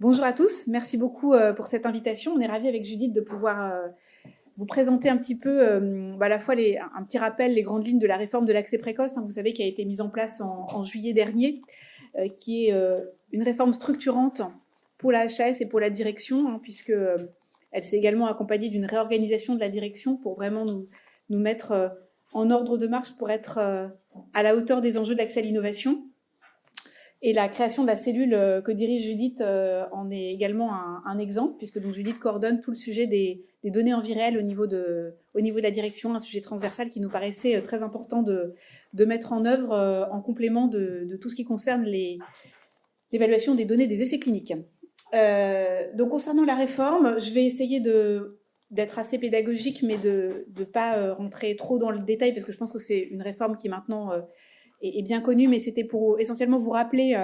Bonjour à tous, merci beaucoup pour cette invitation. On est ravis avec Judith de pouvoir vous présenter un petit peu à la fois un petit rappel, les grandes lignes de la réforme de l'accès précoce, vous savez, qui a été mise en place en juillet dernier, qui est une réforme structurante pour la HAS et pour la direction, puisque elle s'est également accompagnée d'une réorganisation de la direction pour vraiment nous mettre en ordre de marche pour être à la hauteur des enjeux de l'accès à l'innovation. Et la création de la cellule que dirige Judith en est également un exemple, puisque donc Judith coordonne tout le sujet des données en vie réelle au niveau de la direction, un sujet transversal qui nous paraissait très important de mettre en œuvre en complément de tout ce qui concerne l'évaluation des données des essais cliniques. Donc concernant la réforme, je vais essayer d'être assez pédagogique, mais de ne pas rentrer trop dans le détail, parce que je pense que c'est une réforme qui maintenant est bien connue, mais c'était pour essentiellement vous rappeler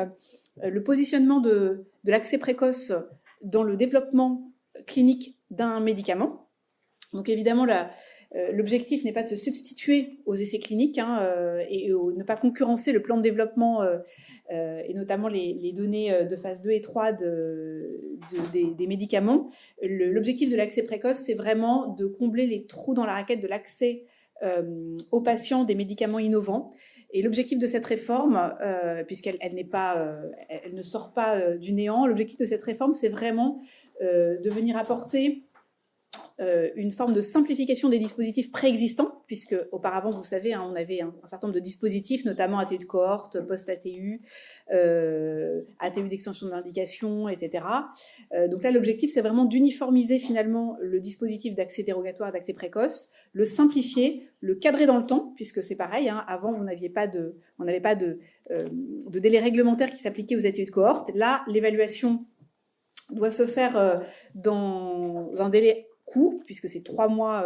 le positionnement de l'accès précoce dans le développement clinique d'un médicament. Donc évidemment, l'objectif n'est pas de se substituer aux essais cliniques et ne pas concurrencer le plan de développement et notamment les données de phase 2 et 3 des médicaments. L'objectif de l'accès précoce, c'est vraiment de combler les trous dans la raquette de l'accès aux patients des médicaments innovants. Et l'objectif de cette réforme, puisqu'elle elle ne sort pas du néant, l'objectif de cette réforme, c'est vraiment de venir apporter une forme de simplification des dispositifs préexistants, puisque auparavant, vous savez, on avait un certain nombre de dispositifs, notamment ATU de cohorte, post-ATU, ATU d'extension d'indication, etc. Donc là, l'objectif, c'est vraiment d'uniformiser finalement le dispositif d'accès dérogatoire et d'accès précoce, le simplifier, le cadrer dans le temps, puisque c'est pareil, avant, on n'avait pas de délai réglementaire qui s'appliquait aux ATU de cohorte. Là, l'évaluation doit se faire dans un délai court, puisque c'est 3 mois,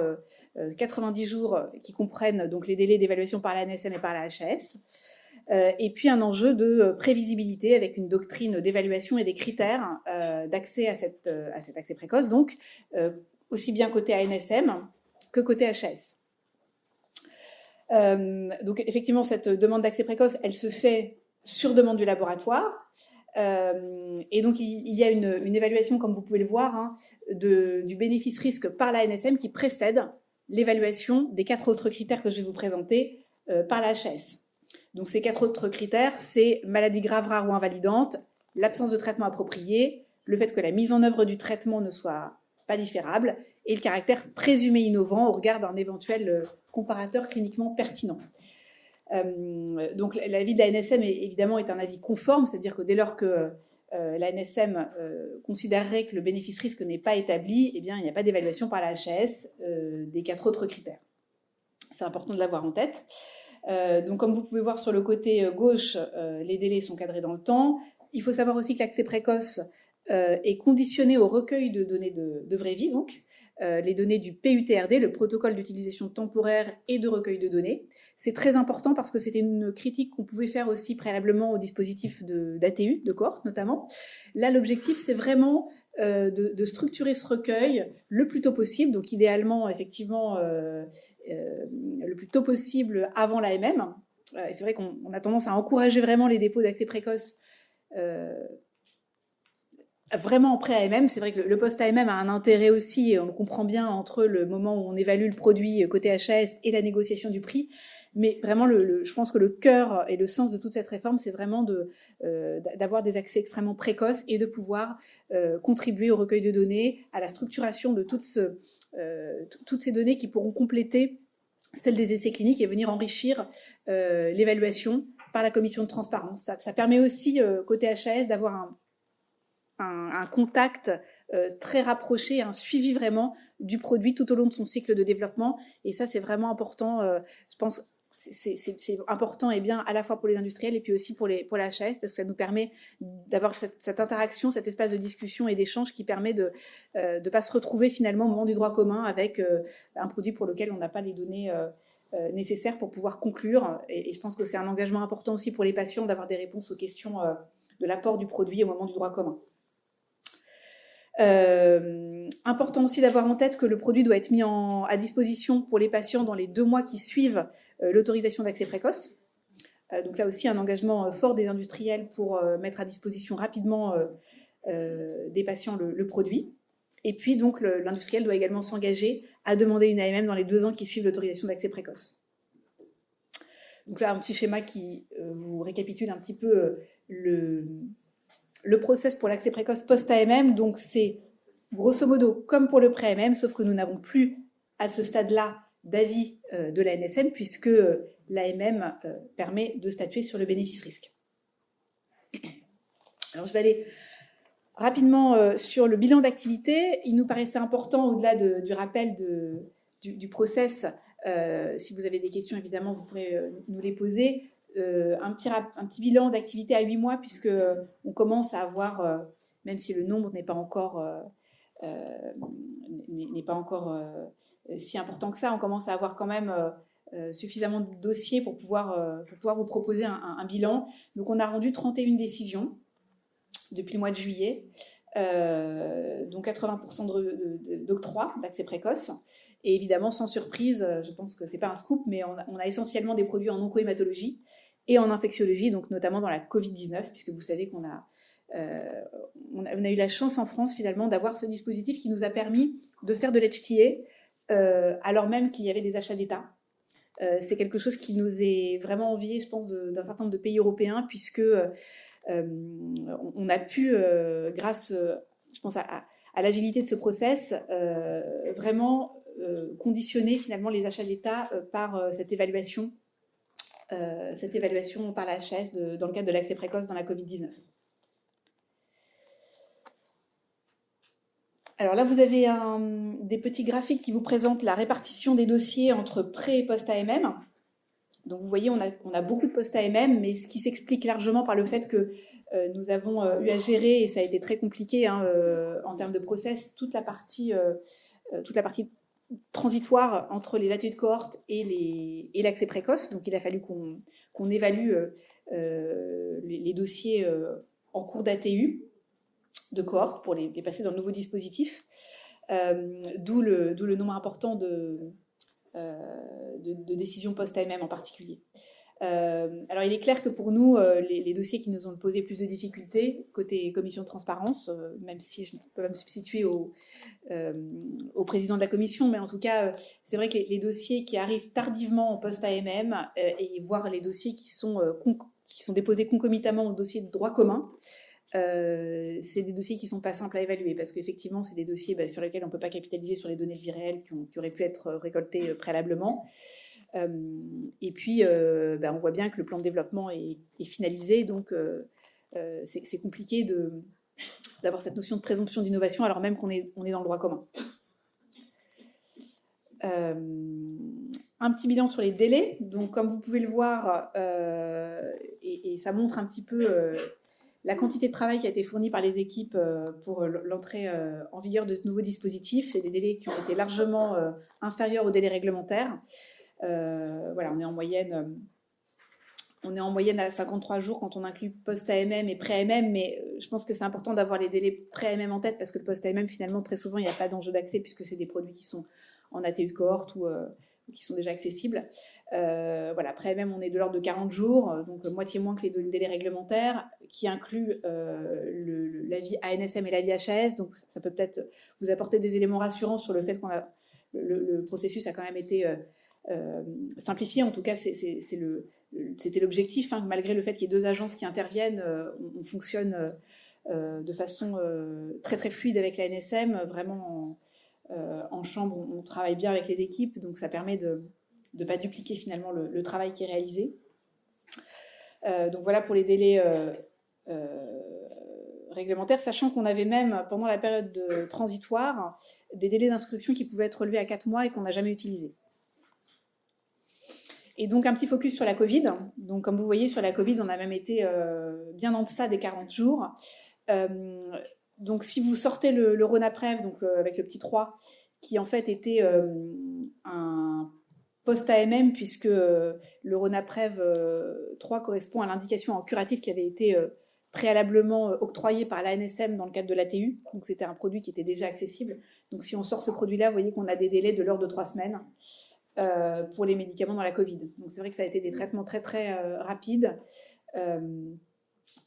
90 jours qui comprennent donc les délais d'évaluation par la NSM et par la HAS. Et puis un enjeu de prévisibilité avec une doctrine d'évaluation et des critères d'accès à cet accès précoce, donc aussi bien côté ANSM que côté HAS. Donc effectivement, cette demande d'accès précoce, elle se fait sur demande du laboratoire. Et donc il y a une évaluation, comme vous pouvez le voir, du bénéfice-risque par la NSM qui précède l'évaluation des 4 autres critères que je vais vous présenter par la HAS. Donc ces 4 autres critères, c'est maladie grave, rare ou invalidante, l'absence de traitement approprié, le fait que la mise en œuvre du traitement ne soit pas différable et le caractère présumé innovant au regard d'un éventuel comparateur cliniquement pertinent. Donc l'avis de la NSM évidemment est un avis conforme, c'est-à-dire que dès lors que la NSM considérerait que le bénéfice-risque n'est pas établi, eh bien, il n'y a pas d'évaluation par la HAS des 4 autres critères. C'est important de l'avoir en tête. Donc comme vous pouvez voir sur le côté gauche, les délais sont cadrés dans le temps. Il faut savoir aussi que l'accès précoce est conditionné au recueil de données de vraie vie, donc les données du PUTRD, le protocole d'utilisation temporaire et de recueil de données. C'est très important parce que c'était une critique qu'on pouvait faire aussi préalablement au dispositif d'ATU, de cohorte notamment. Là, l'objectif, c'est vraiment de structurer ce recueil le plus tôt possible, donc idéalement, effectivement, le plus tôt possible avant l'AMM. Et c'est vrai qu'on a tendance à encourager vraiment les dépôts d'accès précoce vraiment en pré-AMM. C'est vrai que le post-AMM a un intérêt aussi, et on le comprend bien, entre le moment où on évalue le produit côté HAS et la négociation du prix. Mais vraiment, je pense que le cœur et le sens de toute cette réforme, c'est vraiment d'avoir des accès extrêmement précoces et de pouvoir contribuer au recueil de données, à la structuration de toutes ces données qui pourront compléter celles des essais cliniques et venir enrichir l'évaluation par la commission de transparence. Ça permet aussi, côté HAS, d'avoir un contact très rapproché, un suivi vraiment du produit tout au long de son cycle de développement. Et ça, c'est vraiment important. Je pense c'est important et bien à la fois pour les industriels et puis aussi pour la HAS, parce que ça nous permet d'avoir cette interaction, cet espace de discussion et d'échange qui permet de ne pas se retrouver finalement au moment du droit commun avec un produit pour lequel on n'a pas les données nécessaires pour pouvoir conclure. Et je pense que c'est un engagement important aussi pour les patients d'avoir des réponses aux questions de l'apport du produit au moment du droit commun. Important aussi d'avoir en tête que le produit doit être mis à disposition pour les patients dans les 2 mois qui suivent l'autorisation d'accès précoce. Donc là aussi, un engagement fort des industriels pour mettre à disposition rapidement des patients le produit. Et puis, donc, l'industriel doit également s'engager à demander une AMM dans les 2 ans qui suivent l'autorisation d'accès précoce. Donc là, un petit schéma qui vous récapitule un petit peu le process pour l'accès précoce post-AMM. Donc, c'est grosso modo comme pour le pré-AMM, sauf que nous n'avons plus à ce stade-là d'avis de la NSM, puisque l'AMM permet de statuer sur le bénéfice-risque. Alors, je vais aller rapidement sur le bilan d'activité. Il nous paraissait important, au-delà du rappel du process, si vous avez des questions, évidemment, vous pourrez nous les poser, un petit bilan d'activité à 8 mois, puisqu'on commence à avoir, même si le nombre n'est pas encore si important que ça, on commence à avoir quand même suffisamment de dossiers pour pouvoir vous proposer un bilan. Donc on a rendu 31 décisions depuis le mois de juillet, donc 80% d'octroi d'accès précoce. Et évidemment, sans surprise, je pense que ce n'est pas un scoop, mais on a essentiellement des produits en oncohématologie et en infectiologie, donc notamment dans la Covid-19, puisque vous savez qu'on a eu la chance en France finalement d'avoir ce dispositif qui nous a permis de faire de l'HTA alors même qu'il y avait des achats d'État. C'est quelque chose qui nous est vraiment envié, je pense, d'un certain nombre de pays européens, puisque on a pu, grâce, je pense, à l'agilité de ce process, vraiment conditionner finalement les achats d'État par cette évaluation par la HAS dans le cadre de l'accès précoce dans la Covid-19. Alors là, vous avez des petits graphiques qui vous présentent la répartition des dossiers entre pré- et post-AMM. Donc vous voyez, on a beaucoup de post-AMM, mais ce qui s'explique largement par le fait que nous avons eu à gérer, et ça a été très compliqué en termes de process, toute la partie transitoire entre les ateliers de cohorte et l'accès précoce. Donc il a fallu qu'on évalue les dossiers en cours d'ATU de cohorte pour les passer dans le nouveau dispositif, d'où le nombre important de décisions post-AMM en particulier. Alors il est clair que pour nous, les dossiers qui nous ont posé plus de difficultés, côté commission de transparence, même si je peux me substituer au président de la commission, mais en tout cas, c'est vrai que les dossiers qui arrivent tardivement en post-AMM, et voire les dossiers qui sont déposés concomitamment au dossier de droit commun, c'est des dossiers qui ne sont pas simples à évaluer, parce qu'effectivement, c'est des dossiers sur lesquels on ne peut pas capitaliser sur les données de vie réelles qui auraient pu être récoltées préalablement. Et puis, on voit bien que le plan de développement est finalisé, donc c'est compliqué d'avoir cette notion de présomption d'innovation alors même qu'on est dans le droit commun. Un petit bilan sur les délais. Donc, comme vous pouvez le voir, et ça montre un petit peu la quantité de travail qui a été fournie par les équipes pour l'entrée en vigueur de ce nouveau dispositif. C'est des délais qui ont été largement inférieurs aux délais réglementaires. Voilà, on est en moyenne à 53 jours quand on inclut post-AMM et pré-AMM, mais je pense que c'est important d'avoir les délais pré-AMM en tête, parce que le post-AMM, finalement, très souvent, il n'y a pas d'enjeu d'accès, puisque c'est des produits qui sont en ATU de cohorte ou qui sont déjà accessibles. Voilà, pré-AMM, on est de l'ordre de 40 jours, donc moitié moins que les délais réglementaires, qui incluent l'avis ANSM et l'avis HAS, donc ça peut peut-être vous apporter des éléments rassurants sur le fait qu'on a le processus a quand même été simplifié. En tout cas, c'était l'objectif, malgré le fait qu'il y ait 2 agences qui interviennent, on fonctionne de façon très très fluide avec la NSM, vraiment en chambre, on travaille bien avec les équipes, donc ça permet de ne pas dupliquer finalement le travail qui est réalisé. Donc voilà pour les délais réglementaires, sachant qu'on avait même, pendant la période transitoire, des délais d'instruction qui pouvaient être relevés à 4 mois et qu'on n'a jamais utilisés. Et donc, un petit focus sur la Covid. Donc, comme vous voyez, sur la Covid, on a même été bien en deçà des 40 jours. Donc, si vous sortez le Ronaprev, donc avec le petit 3, qui en fait était un post-AMM, puisque le Ronaprev 3 correspond à l'indication en curatif qui avait été préalablement octroyée par l'ANSM dans le cadre de l'ATU. Donc, c'était un produit qui était déjà accessible. Donc, si on sort ce produit-là, vous voyez qu'on a des délais de l'ordre de 3 semaines. Pour les médicaments dans la Covid. Donc c'est vrai que ça a été des traitements très très rapides.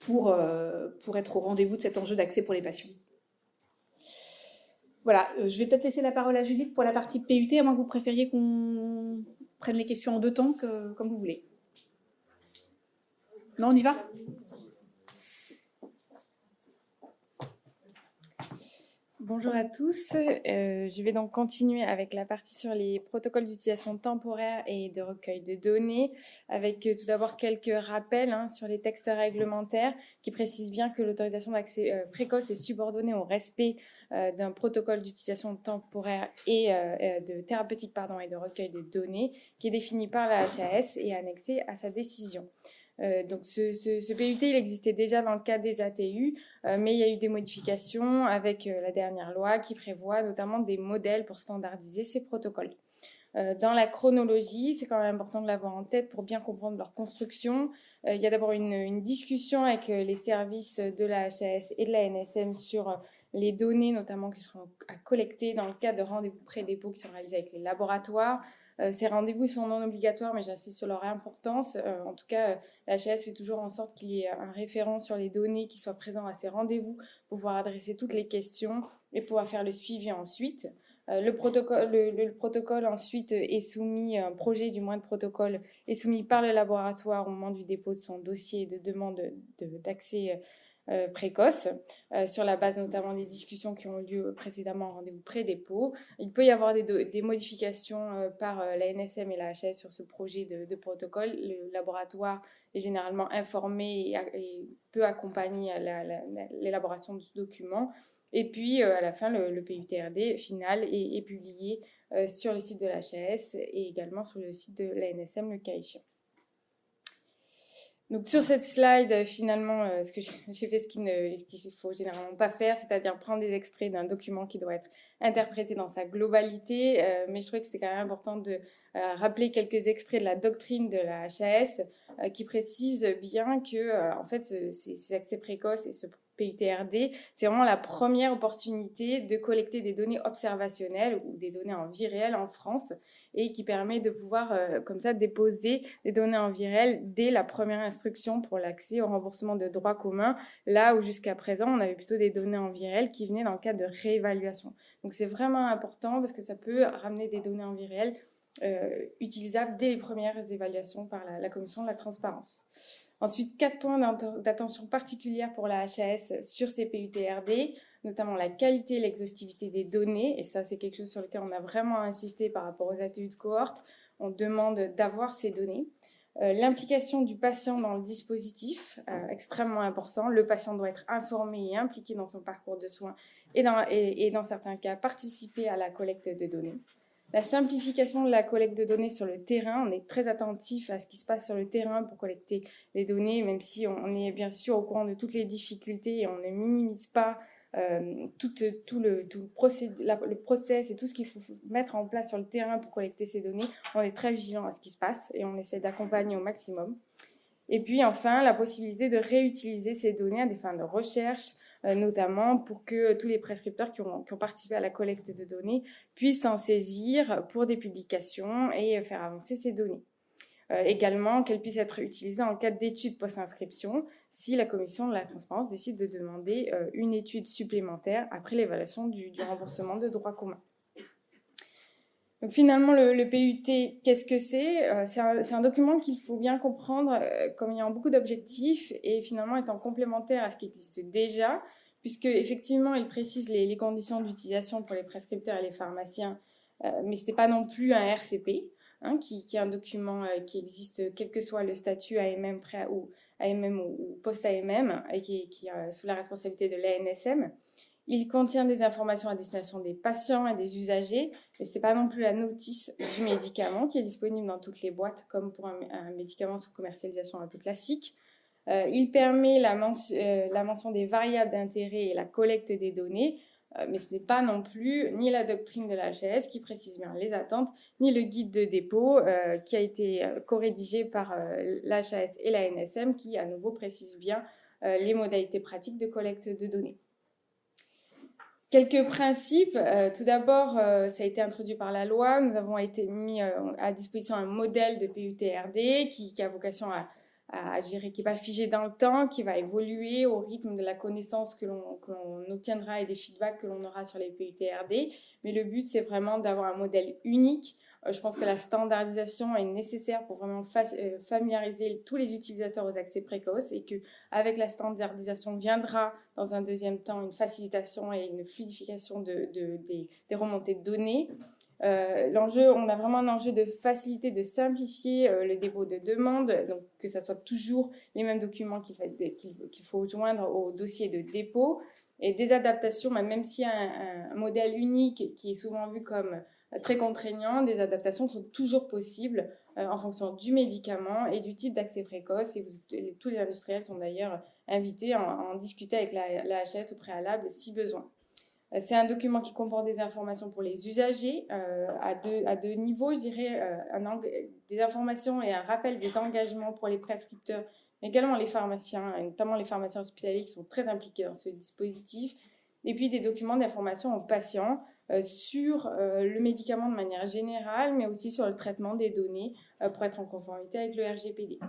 pour être au rendez-vous de cet enjeu d'accès pour les patients. Voilà, je vais peut-être laisser la parole à Judith pour la partie PUT, à moins que vous préfériez qu'on prenne les questions en 2 temps, comme vous voulez. Non, on y va ? Bonjour à tous, je vais donc continuer avec la partie sur les protocoles d'utilisation temporaire et de recueil de données, avec tout d'abord quelques rappels sur les textes réglementaires qui précisent bien que l'autorisation d'accès précoce est subordonnée au respect d'un protocole d'utilisation temporaire et de thérapeutique et de recueil de données qui est défini par la HAS et annexé à sa décision. Donc ce PUT, il existait déjà dans le cadre des ATU, mais il y a eu des modifications avec la dernière loi qui prévoit notamment des modèles pour standardiser ces protocoles. Dans la chronologie, c'est quand même important de l'avoir en tête pour bien comprendre leur construction. Il y a d'abord une discussion avec les services de la HAS et de la NSM sur les données notamment qui seront à collecter dans le cadre de rendez-vous pré-dépôt qui sont réalisés avec les laboratoires. Ces rendez-vous sont non obligatoires, mais j'insiste sur leur importance. En tout cas, la HAS fait toujours en sorte qu'il y ait un référent sur les données qui soit présent à ces rendez-vous pour pouvoir adresser toutes les questions et pouvoir faire le suivi ensuite. Le protocole ensuite est soumis, un projet du moins de protocole est soumis par le laboratoire au moment du dépôt de son dossier de demande d'accès précoce, sur la base notamment des discussions qui ont eu lieu précédemment en rendez-vous pré-dépôt. Il peut y avoir des modifications par la NSM et la HAS sur ce projet de protocole. Le laboratoire est généralement informé et peut accompagner l'élaboration de ce document. Et puis, à la fin, le PUTRD final est publié sur le site de la HAS et également sur le site de la NSM, le cas échéant. Donc, sur cette slide, finalement, j'ai fait ce qu'il ne faut généralement pas faire, c'est-à-dire prendre des extraits d'un document qui doit être interprété dans sa globalité. Mais je trouvais que c'était quand même important de rappeler quelques extraits de la doctrine de la HAS qui précise bien que, en fait, ces accès précoces et ce PUTRD, c'est vraiment la première opportunité de collecter des données observationnelles ou des données en vie réelle en France et qui permet de pouvoir, comme ça, déposer des données en vie réelle dès la première instruction pour l'accès au remboursement de droit commun, là où jusqu'à présent, on avait plutôt des données en vie réelle qui venaient dans le cadre de réévaluation. Donc, c'est vraiment important parce que ça peut ramener des données en vie réelle utilisables dès les premières évaluations par la Commission de la transparence. Ensuite, 4 points d'attention particulière pour la HAS sur ces PUTRD, notamment la qualité et l'exhaustivité des données. Et ça, c'est quelque chose sur lequel on a vraiment insisté par rapport aux ATU de cohorte. On demande d'avoir ces données. L'implication du patient dans le dispositif, extrêmement important. Le patient doit être informé et impliqué dans son parcours de soins et dans certains cas, participer à la collecte de données. La simplification de la collecte de données sur le terrain, on est très attentif à ce qui se passe sur le terrain pour collecter les données, même si on est bien sûr au courant de toutes les difficultés et on ne minimise pas tout le process et tout ce qu'il faut mettre en place sur le terrain pour collecter ces données. On est très vigilant à ce qui se passe et on essaie d'accompagner au maximum. Et puis enfin, la possibilité de réutiliser ces données à des fins de recherche, notamment pour que tous les prescripteurs qui ont participé à la collecte de données puissent s'en saisir pour des publications et faire avancer ces données. Également, qu'elles puissent être utilisées en cas d'études post-inscription si la Commission de la transparence décide de demander une étude supplémentaire après l'évaluation du remboursement de droit commun. Donc finalement, le PUT, qu'est-ce que c'est ? C'est un document qu'il faut bien comprendre comme ayant beaucoup d'objectifs et finalement étant complémentaire à ce qui existe déjà, puisque effectivement, il précise les conditions d'utilisation pour les prescripteurs et les pharmaciens, mais ce n'est pas non plus un RCP, qui est un document qui existe quel que soit le statut AMM ou post-AMM et qui est sous la responsabilité de l'ANSM. Il contient des informations à destination des patients et des usagers, mais ce n'est pas non plus la notice du médicament qui est disponible dans toutes les boîtes, comme pour un médicament sous commercialisation un peu classique. Il permet la mention des variables d'intérêt et la collecte des données, mais ce n'est pas non plus ni la doctrine de la HAS qui précise bien les attentes, ni le guide de dépôt qui a été co-rédigé par la HAS et la NSM qui, à nouveau, précise bien les modalités pratiques de collecte de données. Quelques principes. Tout d'abord, ça a été introduit par la loi. Nous avons été mis à disposition un modèle de PUTRD qui a vocation à gérer, qui n'est pas figé dans le temps, qui va évoluer au rythme de la connaissance que l'on obtiendra et des feedbacks que l'on aura sur les PUTRD. Mais le but, c'est vraiment d'avoir un modèle unique. Je pense que la standardisation est nécessaire pour vraiment familiariser tous les utilisateurs aux accès précoces et qu'avec la standardisation viendra dans un deuxième temps une facilitation et une fluidification des remontées de données. On a vraiment un enjeu de faciliter, de simplifier le dépôt de demande, donc que ce soit toujours les mêmes documents qu'il faut joindre au dossier de dépôt, et des adaptations, même s'il y a un modèle unique qui est souvent vu comme très contraignant, des adaptations sont toujours possibles en fonction du médicament et du type d'accès précoce, et tous les industriels sont d'ailleurs invités à en discuter avec la HAS au préalable si besoin. C'est un document qui comporte des informations pour les usagers à deux niveaux, je dirais, des informations et un rappel des engagements pour les prescripteurs, mais également les pharmaciens, et notamment les pharmaciens hospitaliers qui sont très impliqués dans ce dispositif, et puis des documents d'information aux patients sur le médicament de manière générale, mais aussi sur le traitement des données pour être en conformité avec le RGPD.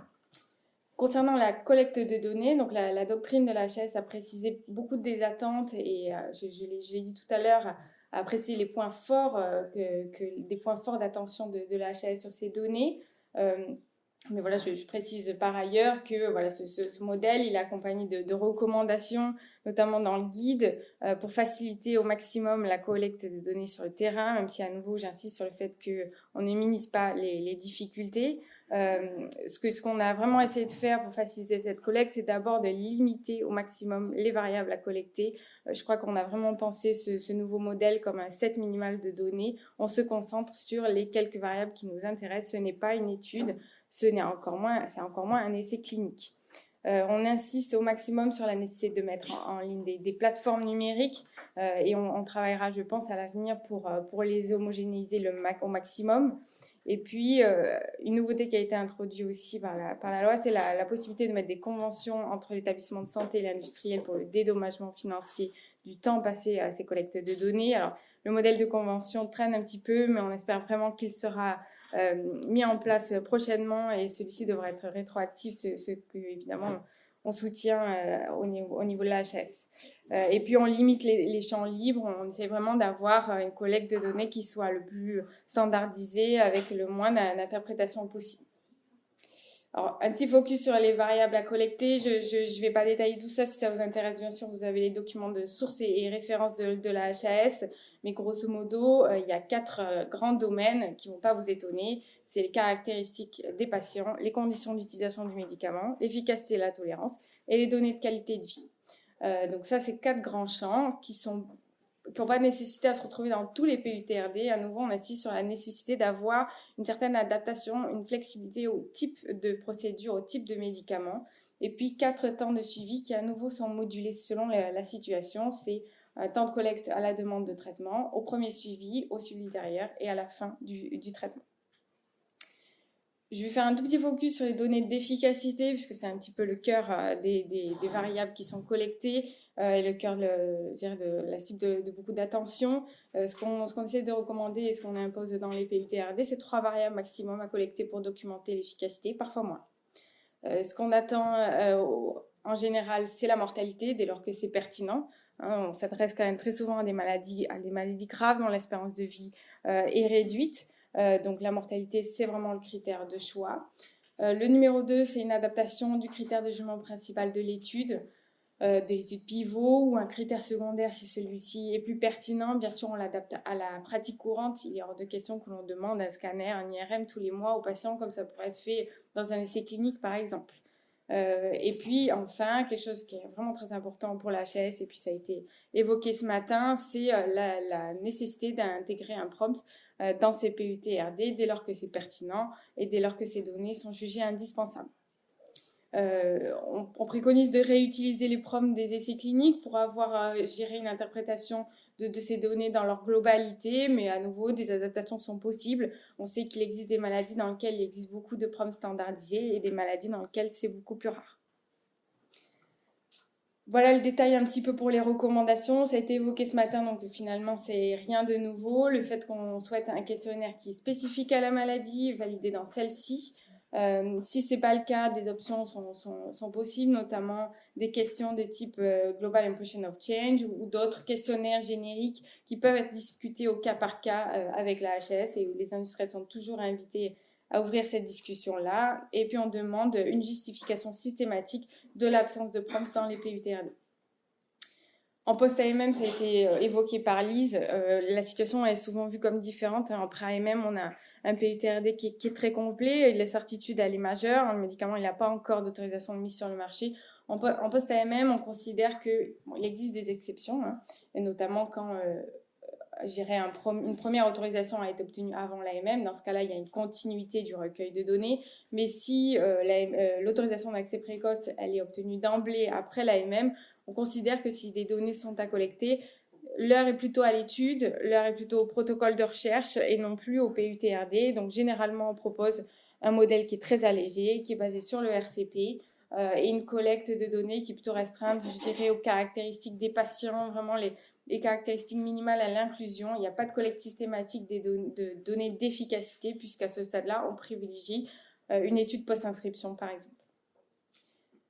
Concernant la collecte de données, donc la doctrine de la HAS a précisé beaucoup des attentes et je l'ai dit tout à l'heure, a précisé les points forts, des points forts d'attention de la HAS sur ces données. Mais voilà, je précise par ailleurs que voilà, ce modèle, il est accompagné de recommandations, notamment dans le guide, pour faciliter au maximum la collecte de données sur le terrain, même si à nouveau j'insiste sur le fait qu'on ne minimise pas les difficultés. Ce qu'on a vraiment essayé de faire pour faciliter cette collecte, c'est d'abord de limiter au maximum les variables à collecter. Je crois qu'on a vraiment pensé ce nouveau modèle comme un set minimal de données. On se concentre sur les quelques variables qui nous intéressent. Ce n'est pas une étude, c'est encore moins un essai clinique. On insiste au maximum sur la nécessité de mettre en ligne des plateformes numériques et on travaillera, je pense, à l'avenir pour les homogénéiser au maximum. Et puis, une nouveauté qui a été introduite aussi par la loi, c'est la possibilité de mettre des conventions entre l'établissement de santé et l'industriel pour le dédommagement financier du temps passé à ces collectes de données. Alors, le modèle de convention traîne un petit peu, mais on espère vraiment qu'il sera mis en place prochainement et celui-ci devrait être rétroactif, ce que, évidemment, on soutient au niveau de la HAS. Et puis, on limite les champs libres. On essaie vraiment d'avoir une collecte de données qui soit le plus standardisée avec le moins d'interprétation possible. Alors, un petit focus sur les variables à collecter. Je vais pas détailler tout ça. Si ça vous intéresse, bien sûr, vous avez les documents de source et références de la HAS. Mais grosso modo, il y a 4 grands domaines qui vont pas vous étonner. C'est les caractéristiques des patients, les conditions d'utilisation du médicament, l'efficacité et la tolérance, et les données de qualité de vie. Donc ça, c'est 4 grands champs qui n'ont pas nécessité à se retrouver dans tous les PUTRD. À nouveau, on insiste sur la nécessité d'avoir une certaine adaptation, une flexibilité au type de procédure, au type de médicament. Et puis, 4 temps de suivi qui, à nouveau, sont modulés selon la situation. C'est un temps de collecte à la demande de traitement, au premier suivi, au suivi ultérieur et à la fin du traitement. Je vais faire un tout petit focus sur les données d'efficacité, puisque c'est un petit peu le cœur des variables qui sont collectées et le cœur de la cible de beaucoup d'attention. Ce qu'on essaie de recommander et ce qu'on impose dans les PUTRD, c'est 3 variables maximum à collecter pour documenter l'efficacité, parfois moins. Ce qu'on attend en général, c'est la mortalité, dès lors que c'est pertinent. On s'adresse quand même très souvent à des maladies graves dont l'espérance de vie est réduite. Donc la mortalité, c'est vraiment le critère de choix. Le numéro 2, c'est une adaptation du critère de jugement principal de l'étude pivot, ou un critère secondaire si celui-ci est plus pertinent. Bien sûr, on l'adapte à la pratique courante. Il est hors de question que l'on demande un scanner, un IRM tous les mois aux patients, comme ça pourrait être fait dans un essai clinique par exemple. Et puis enfin, quelque chose qui est vraiment très important pour la HAS, et puis ça a été évoqué ce matin, c'est la nécessité d'intégrer un prompt dans ces PUTRD dès lors que c'est pertinent et dès lors que ces données sont jugées indispensables. On préconise de réutiliser les prompts des essais cliniques pour avoir géré une interprétation de ces données dans leur globalité, mais à nouveau, des adaptations sont possibles. On sait qu'il existe des maladies dans lesquelles il existe beaucoup de prompts standardisés et des maladies dans lesquelles c'est beaucoup plus rare. Voilà le détail un petit peu pour les recommandations. Ça a été évoqué ce matin, donc finalement, c'est rien de nouveau. Le fait qu'on souhaite un questionnaire qui est spécifique à la maladie, validé dans celle-ci, Si ce n'est pas le cas, des options sont possibles, notamment des questions de type Global Impression of Change ou d'autres questionnaires génériques qui peuvent être discutés au cas par cas avec la HAS et où les industriels sont toujours invités à ouvrir cette discussion-là. Et puis, on demande une justification systématique de l'absence de prompts dans les PUTRD. En post-AMM, ça a été évoqué par Lise, la situation est souvent vue comme différente. En pré-AMM, on a un PUTRD qui est très complet, la certitude elle est majeure, le médicament il n'a pas encore d'autorisation de mise sur le marché. En post-AMM, on considère qu'il existe des exceptions, hein, et notamment quand une première autorisation a été obtenue avant l'AMM. Dans ce cas-là, il y a une continuité du recueil de données. Mais si l'autorisation d'accès précoce elle est obtenue d'emblée après l'AMM, on considère que si des données sont à collecter, l'heure est plutôt à l'étude, l'heure est plutôt au protocole de recherche et non plus au PUTRD. Donc, généralement, on propose un modèle qui est très allégé, qui est basé sur le RCP et une collecte de données qui est plutôt restreinte, je dirais, aux caractéristiques des patients, vraiment les caractéristiques minimales à l'inclusion. Il n'y a pas de collecte systématique de données d'efficacité puisqu'à ce stade-là, on privilégie une étude post-inscription, par exemple.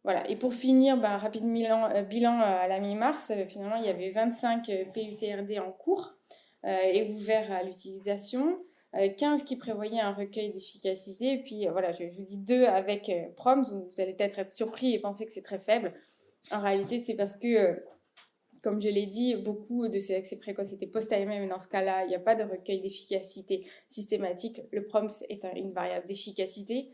Voilà. Et pour finir, rapide bilan à la mi-mars, finalement, il y avait 25 PUTRD en cours et ouverts à l'utilisation, 15 qui prévoyaient un recueil d'efficacité, et puis voilà, je vous dis 2 avec PROMS, vous allez peut-être être surpris et penser que c'est très faible. En réalité, c'est parce que, comme je l'ai dit, beaucoup de ces accès précoces étaient post-AMM, et dans ce cas-là, il n'y a pas de recueil d'efficacité systématique. Le PROMS est une variable d'efficacité.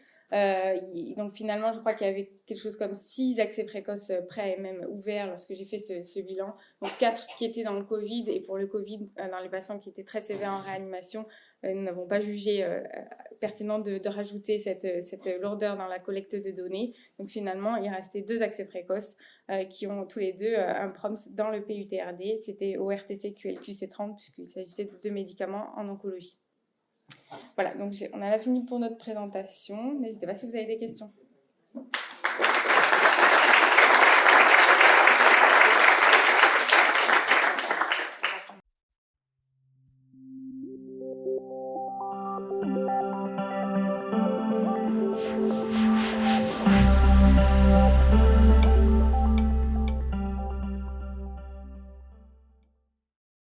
Donc finalement, je crois qu'il y avait quelque chose comme 6 accès précoces pré-AMM ouverts lorsque j'ai fait ce bilan. Donc 4 qui étaient dans le Covid, et pour le Covid, dans les patients qui étaient très sévères en réanimation, nous n'avons pas jugé pertinent de rajouter cette lourdeur dans la collecte de données. Donc finalement, il restait 2 accès précoces qui ont tous les deux un PROMS dans le PUTRD. C'était ORTC QLQ-C30 puisqu'il s'agissait de 2 médicaments en oncologie. Voilà, donc on a fini pour notre présentation. N'hésitez pas si vous avez des questions.